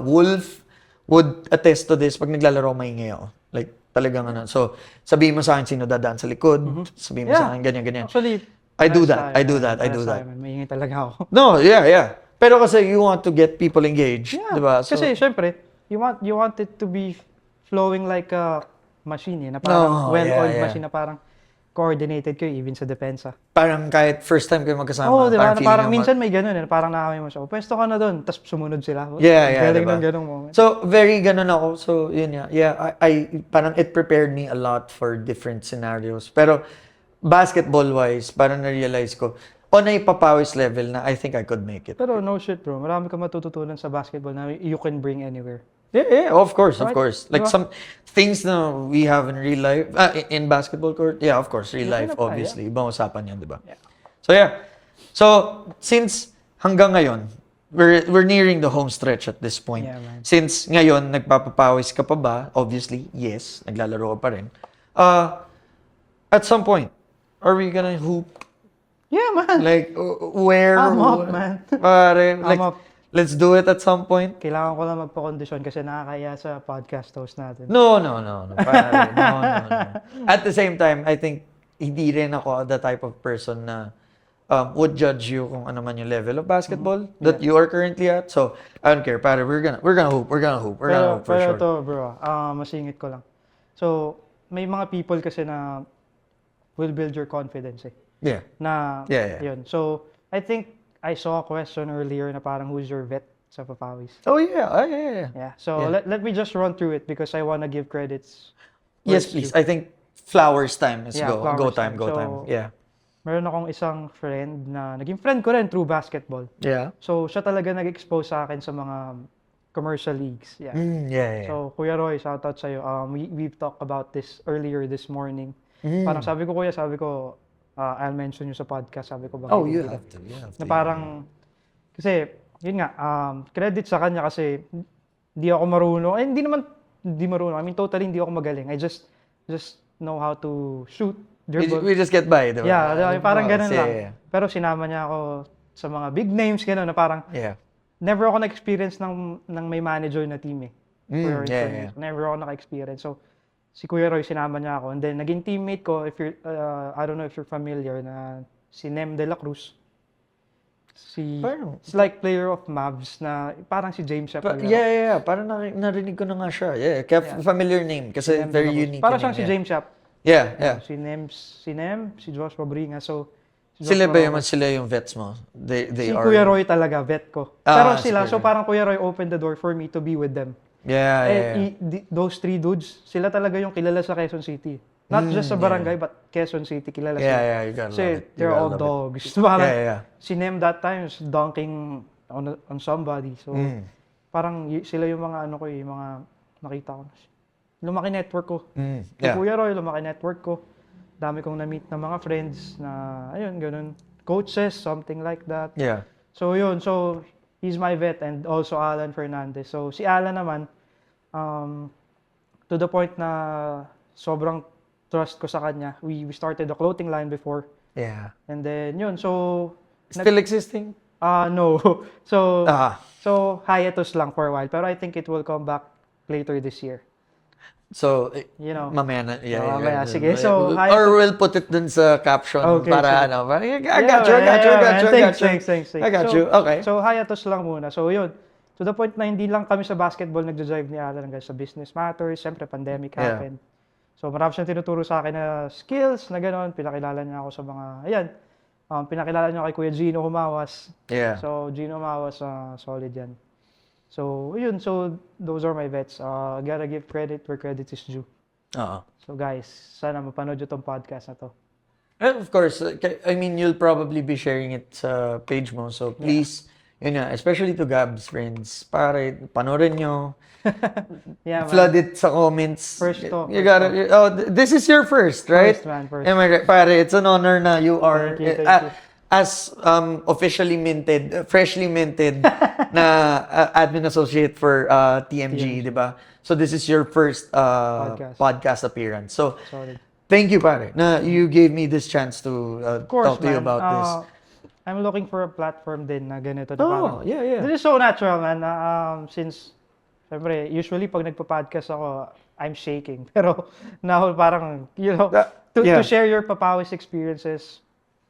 Wolf would attest to this, pag naglalaro, maingay ako. Like, talagang So, sabihin mo sa akin sino dadaan sa likod, sabihin mo sa akin, ganyan. Actually, I do para that. sa'yo, I do that. Maingay talaga ako. No, yeah. Pero kasi you want to get people engaged, di ba? So, Kasi, syempre, you want it to be flowing like a machine, na parang well-oiled machine na parang coordinated kayo even sa depensa. parang kahit first time kayo magkasama, Oo, di ba? feeling Parang mo minsan may ganun, parang nakakami mo siya. Pwesto ka na doon, tapos sumunod sila. Yeah, Galing diba? ng ganung moment. So, very ganun ako. So, yun nga. Yeah, I parang it prepared me a lot for different scenarios. Pero, basketball-wise, parang na-realize ko, on a papawis level na I think I could make it. Pero no shit, bro. Marami ka matututunan sa basketball na you can bring anywhere. Yeah, of course, of Right? course. Like Diba? some things na we have in real life, in basketball court, yeah, of course, real You can life, apply, obviously. Ibang usapan yan, di ba? Yeah. So, yeah. So, since hanggang ngayon, we're nearing the home stretch at this point. Yeah, man. Since ngayon, nagpapapawis ka pa ba? Obviously, yes. Naglalaro ka pa rin. At some point, are we gonna hoop? Yeah, man. Like, where? I'm up, man. Pare, like, up. let's do it at some point. Kailangan ko lang magpa-kondisyon kasi nakakaya sa podcast host natin. No. Pare, no. At the same time, I think hindi rin ako the type of person na would judge you kung ano man yung level of basketball that you are currently at. So, I don't care. Pare, we're gonna hoop. We're gonna hoop for Pero sure. to, bro, masingit ko lang. So, may mga people kasi na will build your confidence eh. Yeah. Na, Yeah. yun. So, I think I saw a question earlier na parang who's your vet sa papawis. Oh, yeah. Yeah. Yeah. So, Yeah. let me just run through it because I want to give credits. Yes, please. I think flowers time is Yeah, go flowers time. time. Go So, time. Yeah. Meron akong isang friend na naging friend ko rin through basketball. Yeah. So, siya talaga nag-expose sa akin sa mga commercial leagues. Yeah. Yeah. So, Kuya Roy, shout out sa'yo. We've talked about this earlier this morning. Mm. Parang sabi ko, I'll mention you sa podcast. Sabi ko, Oh, you have to. Na parang, kasi, yun nga, credit sa kanya kasi hindi ako marunong. Hindi marunong. I mean, totally hindi ako magaling. I just know how to shoot, dribble. We just get by, diba? Yeah, parang ganun lang. Yeah. Pero sinama niya ako sa mga big names, gano'n, na parang, Yeah. never ako na-experience ng may manager na team eh. For your Yeah. information. Never ako naka-experience. So, si Kuya Roy, sinama niya ako. And then, naging teammate ko, if you're, I don't know if you're familiar, na si Nem De La Cruz. Parang- It's like player of Mavs na parang si James Shep. Yeah. Parang narinig ko na nga siya. Yeah. Kaya familiar name kasi Nem De La very Cruz. unique. Parang name, siyang si yeah. James Shep. Yeah. Si Nem, si Josh Fabringa. So, si Sila Josh ba sila yung vets mo? They Si are. Kuya Roy talaga, vet ko. Pero Si sila, Kuya so Roy. parang Kuya Roy opened the door for me to be with them. Yeah. Those three dudes, sila talaga yung kilala sa Quezon City. Not just sa barangay, but Quezon City, kilala sila. Yeah, you gotta love Kasi it. You they're gotta all love it. dogs. Parang Yeah. si Nem that time is dunking on somebody. So, parang sila yung mga ano ko yung mga nakita ko. Lumaki network ko. Si Yeah. Kuya Roy, lumaki network ko. Dami kong na-meet na mga friends na, ayun, ganun. Coaches, something like that. Yeah. So yun, so he's my vet and also Alan Fernandez. So si Alan naman, to the point na sobrang trust ko sa kanya. We started a clothing line before. Yeah. And then yun, so Still existing? no. So Ah. so hiatus lang for a while, pero I think it will come back later this year. So, You know. mamaya na. Yeah. Mamaya, sige. So, or we'll put it dun sa caption Okay, para sige. parang, I got you. Thanks. I got you. Okay. So, hiatus lang muna. So, yun. To the point na hindi lang kami sa basketball nagja-drive ni Alan hanggang sa business matters. Siyempre, pandemic Yeah. happened. So, marami siyang tinuturo sa akin na skills na gano'n. Pinakilala niya ako sa mga, ayan. Pinakilala niya kay Kuya Gino Humawas. Yeah. So, Gino Humawas, solid yan. So, yun. So, those are my vets. Gotta give credit where credit is due. Oo. So, guys, sana mapanood nyo tong podcast na to. And of course, I mean, you'll probably be sharing it sa page mo. So please, yun nga, especially to Gab's friends, pare, panoorin nyo, Yeah, man. flood it sa comments. First to, You first gotta, this is your first, right? First, man, first. Am I right? Pare, it's an honor na you are, Thank you. as officially minted, freshly minted na admin associate for TMG, di ba? So this is your first podcast appearance. So, Solid. thank you, pare, na you gave me this chance to Of course, talk to you man. about this. I'm looking for a platform din na ganito. Na Oh, parang, yeah. This is so natural, man. Since, syempre, usually pag nagpa-podcast ako, I'm shaking. Pero now parang, to Yeah. share your papawis experiences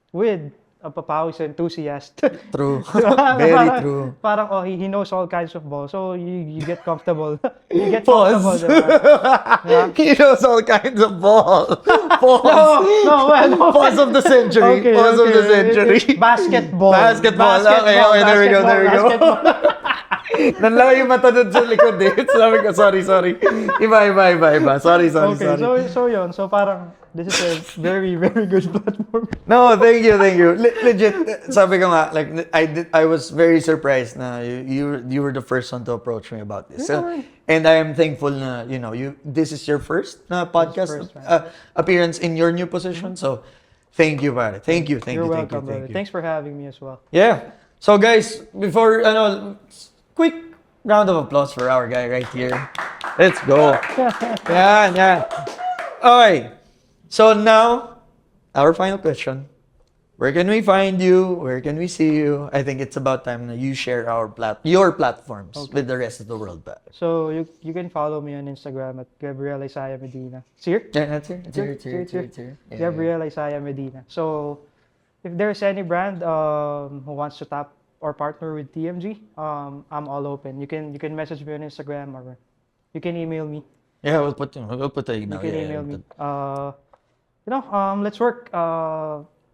with a papawis enthusiast. True. Diba? Very Parang- true. Parang, he knows all kinds of balls. So, you get comfortable. You get Pause. comfortable, diba? He knows all kinds of ball. Pause. No. Pause of the century. Pause of the century. Basketball. Basketball. Okay, there we go. Basketball. Nanlaw yung mata dun sa likod eh. Sabi ko, sorry. Iba. Sorry. Okay, so yun. So parang This is a very, very good platform. No, thank you, thank you. Legit, sabi ko nga, like, I was very surprised na you were the first one to approach me about this. So, and I am thankful na, this is your first podcast First, man. appearance in your new position. So, thank you, pare. Thank you, thank You're you, welcome, thank you, brother. thank you. Thanks for having me as well. Yeah. So, guys, before, quick round of applause for our guy right here. Let's go. Yeah. Okay. So now, our final question. Where can we find you? Where can we see you? I think it's about time that you share your platforms with the rest of the world. So you can follow me on Instagram at Gabriel Isaiah Medina. See here? Yeah, that's it. It's here. Yeah. Gabriel Isaiah Medina. So if there's any brand who wants to tap or partner with TMG, I'm all open. You can message me on Instagram or you can email me. Yeah, we'll put the email. You can email me. Let's work.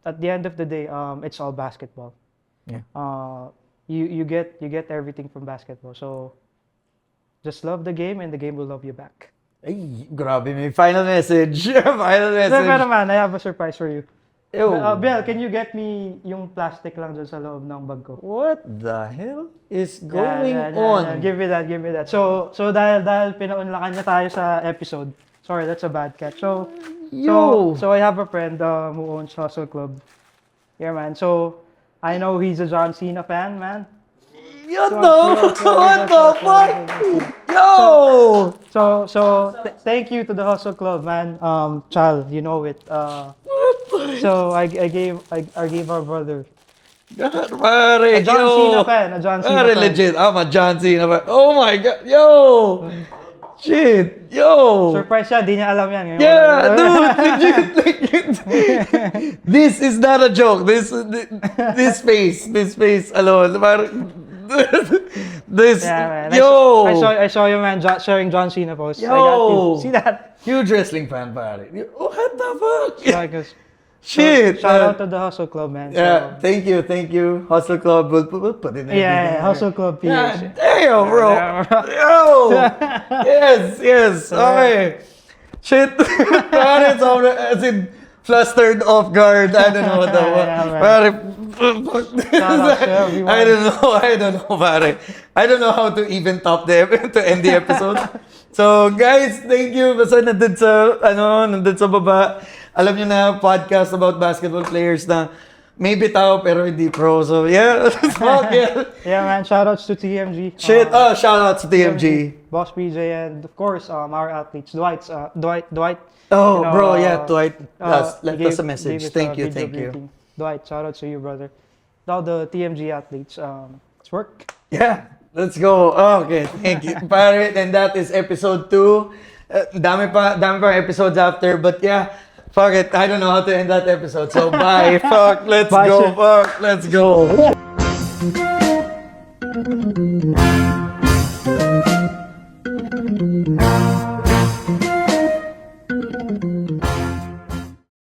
At the end of the day, it's all basketball. Yeah. You get everything from basketball. So just love the game, and the game will love you back. Ay, grabe, may final message. Final Pero message. man, I have a surprise for you. Ew. Bel, can you get me yung plastic lang dyan sa loob ng bag ko? What the hell is Yeah, going yeah. on? Give me that. So dahil pinaunlakan niya tayo sa episode. Sorry, that's a bad catch. So I have a friend who owns Hustle Club. Yeah, man. So I know he's a John Cena fan, man. What the fuck? Yo! Thank you to the Hustle Club, man. Chal, you know it. So I gave our brother Pare, a John Cena fan. Pare, legit. I'm a John Cena fan. Oh my God. Yo! Shit. Yo! Surprise siya, di niya alam yan. Ngayon Yeah, wala- dude, legit. This is not a joke. This face alone. This, Yeah, man. yo! I saw you, man, sharing John Cena posts. I got Yo! you. See that? Huge wrestling fan, pare. What the fuck? So I guess, Shit. shout out to the Hustle Club, man. Yeah, So, thank you. Hustle Club, we'll put it in. yeah, Hustle Club PH. Yeah, damn, bro. Yeah. Yo! Yes. Okay. Shit. Pare, so, as in, flustered off guard. I don't know what the Yeah, man. Pare, Shout out to everyone. I don't know, pare. I don't know how to even top to end the episode. So, guys, thank you. Basta nandun sa baba. Alam nyo na, podcast about basketball players na may bitaw pero hindi pro. So, yeah. Fuck yeah. Yeah, man. Shout outs to TMG. Shit. Shout out to TMG. Boss BJ, and of course, our athletes. Dwight. Oh, You know, bro, yeah, Dwight left he us a gave message. us Thank a you. video greeting. Dwight, shout out to you, brother. Now the TMG athletes, let's work. Yeah, let's go. Okay, thank you. Pare, and that is episode 2. Dami pa episodes after, but yeah, fuck it. I don't know how to end that episode. So bye. Fuck, let's Bye, go. sir. Fuck, let's go.